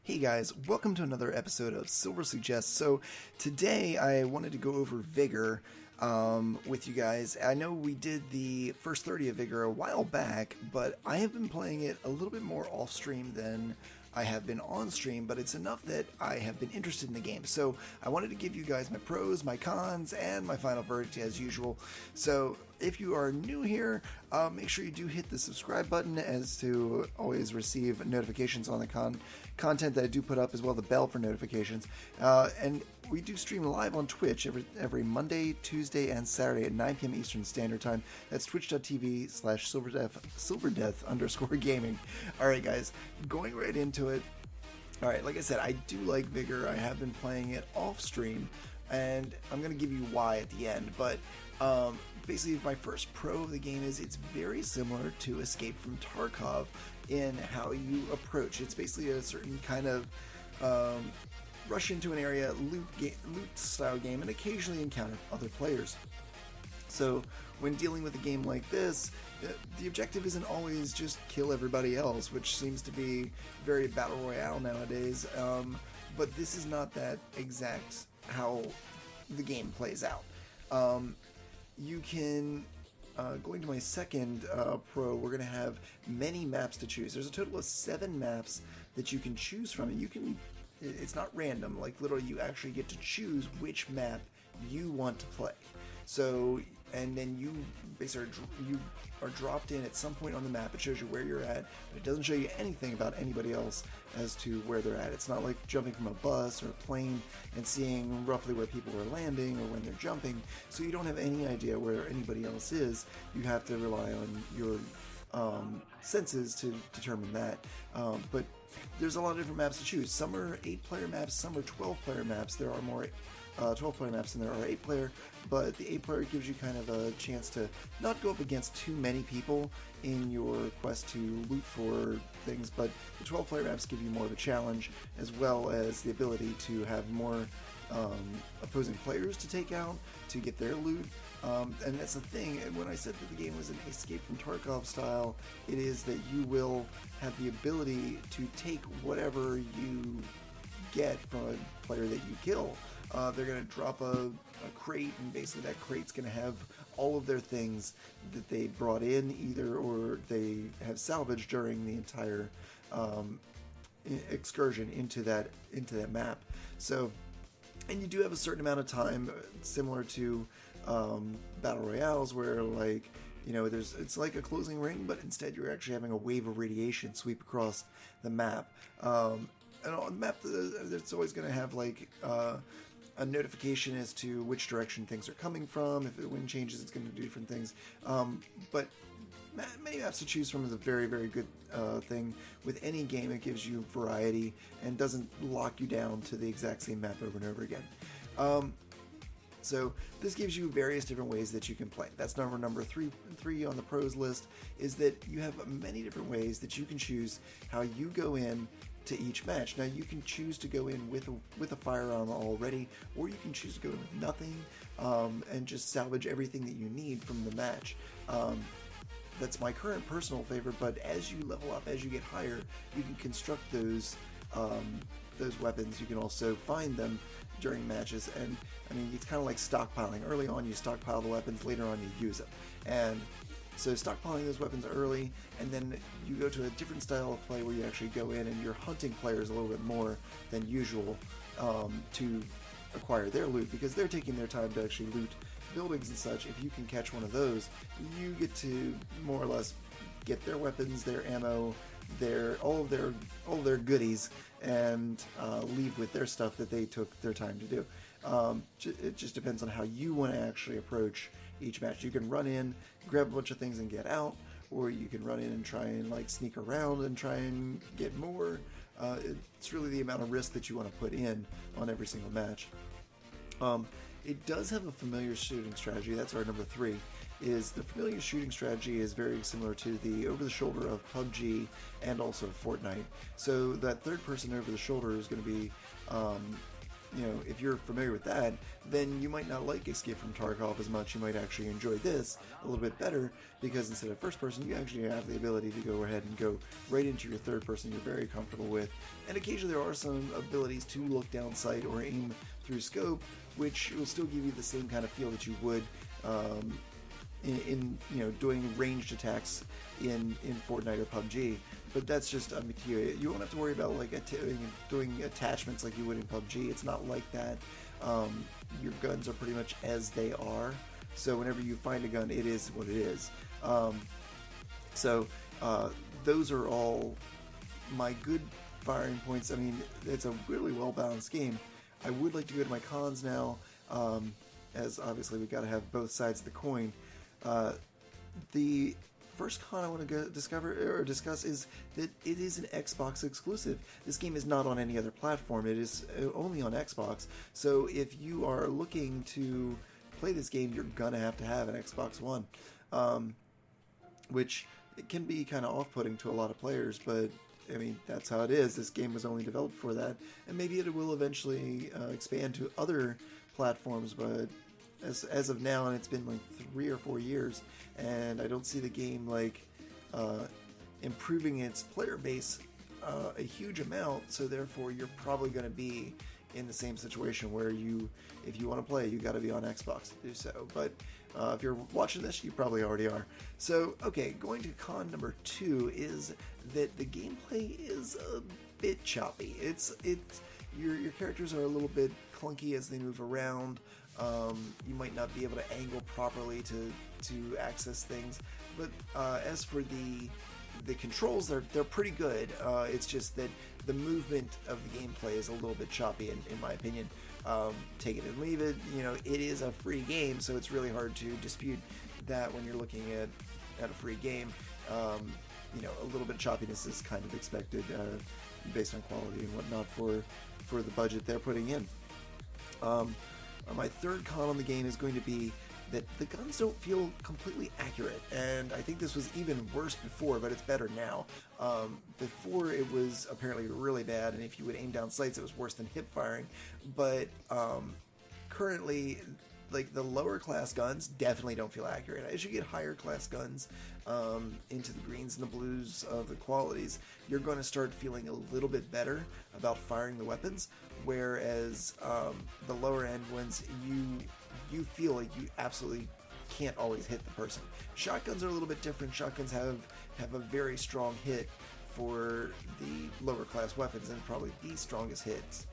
Hey guys, welcome to another episode of Silver Suggests. So today I wanted to go over Vigor with you guys. I know we did the first 30 of Vigor a while back, but I have been playing it a little bit more off stream than I have been on stream, but it's enough that I have been interested in the game. So I wanted to give you guys my pros, my cons, and my final verdict as usual. So if you are new here, make sure you do hit the subscribe button as to always receive notifications on the content that I do put up, as well as the bell for notifications. And we do stream live on Twitch every Monday, Tuesday, and Saturday at 9 p.m. Eastern Standard Time. That's twitch.tv/silverdeath_gaming. Alright guys, going right into it. Alright, like I said, I do like Vigor. I have been playing it off stream, and I'm going to give you why at the end, but basically my first pro of the game is it's very similar to Escape from Tarkov in how you approach. It's basically a certain kind of rush into an area, loot style game, and occasionally encounter other players. So when dealing with a game like this, the objective isn't always just kill everybody else, which seems to be very battle royale nowadays, but this is not that exact how the game plays out. You can, going to my second pro, we're going to have many maps to choose. There's a total of 7 maps that you can choose from, and it's not random, like literally you actually get to choose which map you want to play. So, and then you basically are dropped in at some point on the map. It shows you where you're at, but it doesn't show you anything about anybody else as to where they're at. It's not like jumping from a bus or a plane and seeing roughly where people are landing or when they're jumping, so you don't have any idea where anybody else is. You have to rely on your senses to determine that. But there's a lot of different maps to choose. Some are 8-player maps, some are 12-player maps. There are more 12-player maps than there are 8-player, but the 8-player gives you kind of a chance to not go up against too many people in your quest to loot for things, but the 12-player maps give you more of a challenge, as well as the ability to have more opposing players to take out to get their loot. And that's the thing, and when I said that the game was an Escape from Tarkov style, it is that you will have the ability to take whatever you get from a player that you kill. They're going to drop a crate, and basically that crate's going to have all of their things that they brought in or they have salvaged during the entire excursion into that map. So, and you do have a certain amount of time, similar to battle royales, where it's like a closing ring, but instead you're actually having a wave of radiation sweep across the map. And on the map, it's always going to have a notification as to which direction things are coming from. If the wind changes, it's going to do different things. But many maps to choose from is a very, very good thing. With any game, it gives you variety and doesn't lock you down to the exact same map over and over again. So this gives you various different ways that you can play. That's number three on the pros list, is that you have many different ways that you can choose how you go in to each match. Now you can choose to go in with a firearm already, or you can choose to go in with nothing and just salvage everything that you need from the match. That's my current personal favorite, but as you level up, as you get higher, you can construct those weapons. You can also find them during matches, and I mean, it's kind of like stockpiling. Early on you stockpile the weapons, later on you use them. And so stockpiling those weapons early, and then you go to a different style of play where you actually go in and you're hunting players a little bit more than usual to acquire their loot, because they're taking their time to actually loot buildings and such. If you can catch one of those, you get to more or less get their weapons, their ammo, all of their goodies, and leave with their stuff that they took their time to do. It just depends on how you want to actually approach each match. You can run in, grab a bunch of things and get out, or you can run in and try and sneak around and try and get more. It's really the amount of risk that you want to put in on every single match. It does have a familiar shooting strategy. That's our number 3. Is the familiar shooting strategy is very similar to the over-the-shoulder of PUBG and also Fortnite. So that third-person over-the-shoulder is going to be if you're familiar with that, then you might not like Escape from Tarkov as much. You might actually enjoy this a little bit better, because instead of first person, you actually have the ability to go ahead and go right into your third person you're very comfortable with. And occasionally there are some abilities to look down sight or aim through scope, which will still give you the same kind of feel that you would in doing ranged attacks in Fortnite or PUBG. But that's just up to you. You won't have to worry about like doing attachments like you would in PUBG. It's not like that. Your guns are pretty much as they are. So whenever you find a gun, it is what it is. Those are all my good firing points. I mean, it's a really well balanced game. I would like to go to my cons now, as obviously we got to have both sides of the coin. The first con I want to discuss is that it is an Xbox exclusive. This game is not on any other platform. It is only on Xbox. So if you are looking to play this game, you're gonna have to have an Xbox One, which it can be kind of off-putting to a lot of players, but I mean, that's how it is. This game was only developed for that, and maybe it will eventually expand to other platforms, but as of now, and it's been like 3 or 4 years, and I don't see the game like improving its player base a huge amount, so therefore you're probably going to be in the same situation where if you want to play, you got to be on Xbox to do so. But if you're watching this, you probably already are. So, okay, going to con number 2 is that the gameplay is a bit choppy. Your characters are a little bit clunky as they move around. You might not be able to angle properly to access things. But as for the controls, they're pretty good. It's just that the movement of the gameplay is a little bit choppy, in my opinion. Take it and leave it. It is a free game, so it's really hard to dispute that when you're looking at a free game. A little bit of choppiness is kind of expected based on quality and whatnot for the budget they're putting in. My third con on the game is going to be that the guns don't feel completely accurate, and I think this was even worse before, but it's better now. Before it was apparently really bad, and if you would aim down sights, it was worse than hip firing. But currently, like the lower class guns definitely don't feel accurate. As you get higher class guns into the greens and the blues of the qualities, you're going to start feeling a little bit better about firing the weapons, whereas the lower end ones, you feel like you absolutely can't always hit the person. Shotguns are a little bit different. Shotguns have a very strong hit for the lower class weapons, and probably the strongest hits.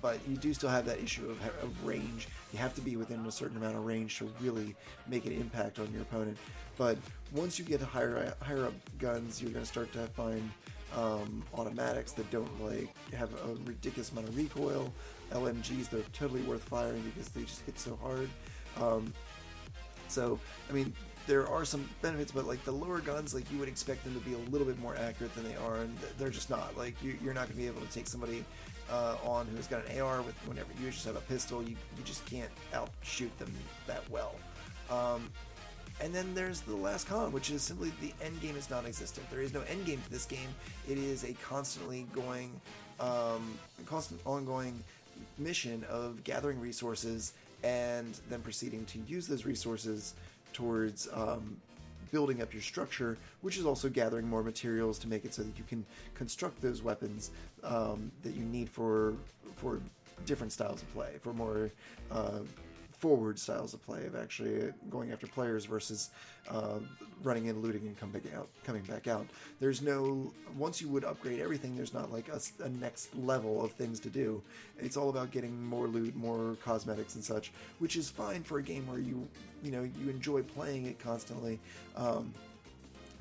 But you do still have that issue of range. You have to be within a certain amount of range to really make an impact on your opponent. But once you get higher up guns, you're going to start to find automatics that don't have a ridiculous amount of recoil. LMGs, they're totally worth firing because they just hit so hard. So I mean, there are some benefits, but like the lower guns, like you would expect them to be a little bit more accurate than they are, and they're just not. Like you're not going to be able to take somebody on who's got an AR whenever you just have a pistol. You just can't outshoot them that well. And then there's the last con, which is simply the end game is non-existent. There is no end game to this game. It is a constant ongoing mission of gathering resources and then proceeding to use those resources towards building up your structure, which is also gathering more materials to make it so that you can construct those weapons that you need for different styles of play, for more forward styles of play, of actually going after players versus running in, looting, and coming back out. There's no, once you would upgrade everything, there's not like a next level of things to do. It's all about getting more loot, more cosmetics and such, which is fine for a game where you enjoy playing it constantly.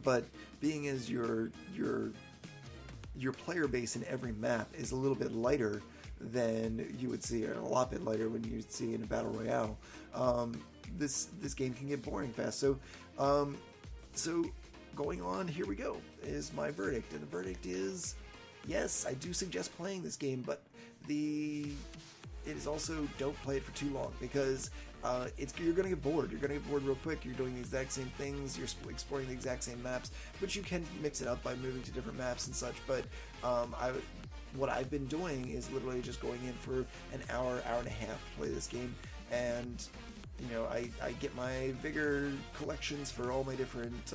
But being as your player base in every map is a little bit lighter than you would see, or a lot bit lighter when you see in a battle royale, this game can get boring fast. So going on, here we go, is my verdict, and the verdict is yes, I do suggest playing this game, but it is also, don't play it for too long, because you're going to get bored. You're going to get bored real quick. You're doing the exact same things. You're exploring the exact same maps, but you can mix it up by moving to different maps and such. But what I've been doing is literally just going in for an hour, hour and a half to play this game, and you know, I get my Vigor collections for all my different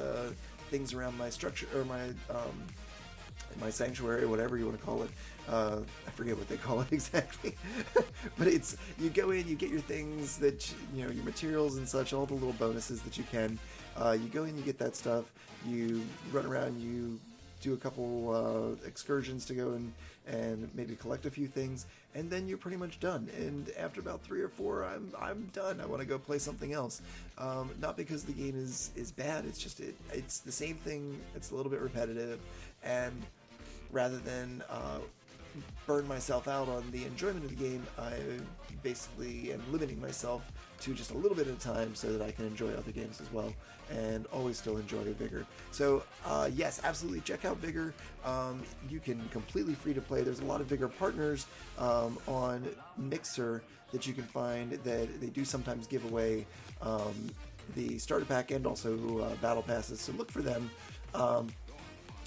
things around my structure, or my sanctuary, whatever you want to call it. I forget what they call it exactly, but it's, you go in, you get your things that, you know, your materials and such, all the little bonuses that you can. You go in, you get that stuff, you run around, you do a couple excursions to go and maybe collect a few things, and then you're pretty much done. And after about 3 or 4, I'm done. I want to go play something else. Not because the game is bad. It's just it's the same thing. It's a little bit repetitive, and rather than burn myself out on the enjoyment of the game, I basically am limiting myself to just a little bit at a time so that I can enjoy other games as well and always still enjoy Vigor. So yes, absolutely check out Vigor. You can completely free to play. There's a lot of Vigor partners on Mixer that you can find that they do sometimes give away the starter pack and also battle passes, so look for them.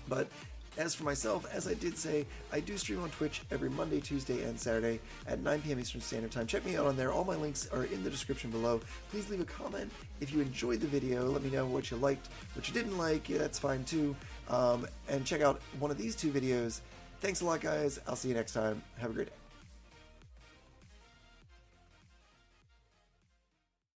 But as for myself, as I did say, I do stream on Twitch every Monday, Tuesday, and Saturday at 9 p.m. Eastern Standard Time. Check me out on there. All my links are in the description below. Please leave a comment if you enjoyed the video. Let me know what you liked, what you didn't like. Yeah, that's fine too. And check out one of these 2 videos. Thanks a lot, guys. I'll see you next time. Have a great day.